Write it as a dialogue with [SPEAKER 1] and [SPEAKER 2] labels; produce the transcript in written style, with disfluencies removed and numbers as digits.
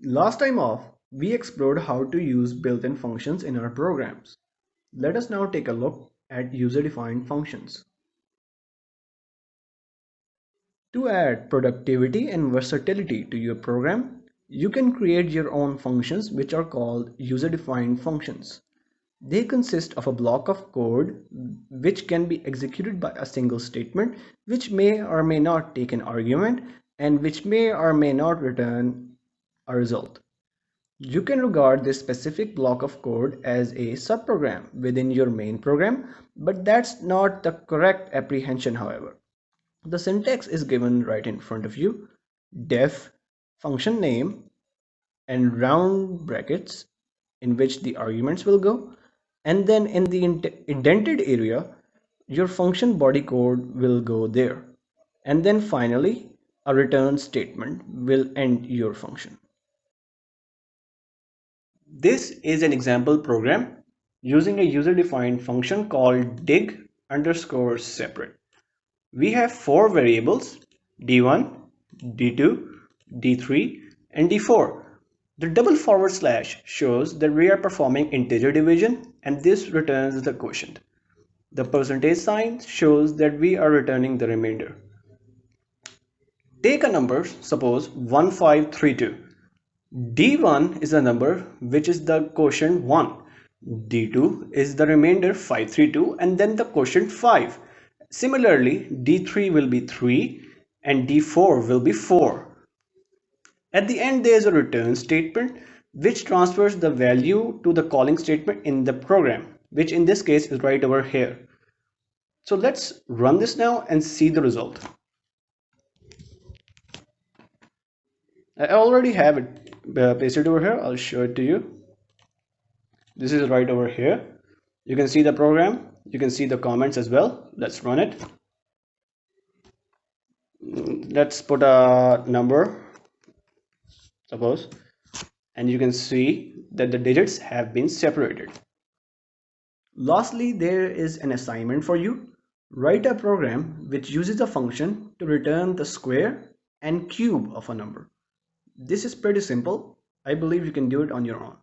[SPEAKER 1] Last time off, we explored how to use built-in functions in our programs. Let us now take a look at user-defined functions. To add productivity and versatility to your program, you can create your own functions which are called user-defined functions. They consist of a block of code which can be executed by a single statement which may or may not take an argument and which may or may not return a result. You can regard this specific block of code as a subprogram within your main program, but that's not the correct apprehension, however. The syntax is given right in front of you: def function name and round brackets in which the arguments will go, and then in the indented area your function body code will go there, and then finally a return statement will end your function. This is an example program using a user-defined function called dig underscore separate. We have four variables: d1, d2, d3, and d4. The double forward slash shows that we are performing integer division, and this returns the quotient. The percentage sign shows that we are returning the remainder. Take a number, suppose 1532. D1 is a number which is the quotient 1. D2 is the remainder 532 and then the quotient 5. Similarly, D3 will be 3 and D4 will be 4. At the end there is a return statement which transfers the value to the calling statement in the program, which in this case is right over here. So let's run this now and see the result. I already have it pasted over here. I'll show it to you. This is right over here. You can see the program. You can see the comments as well. Let's run it. Let's put a number, suppose, and you can see that the digits have been separated. Lastly, there is an assignment for you. Write a program which uses a function to return the square and cube of a number. This is pretty simple. I believe you can do it on your own.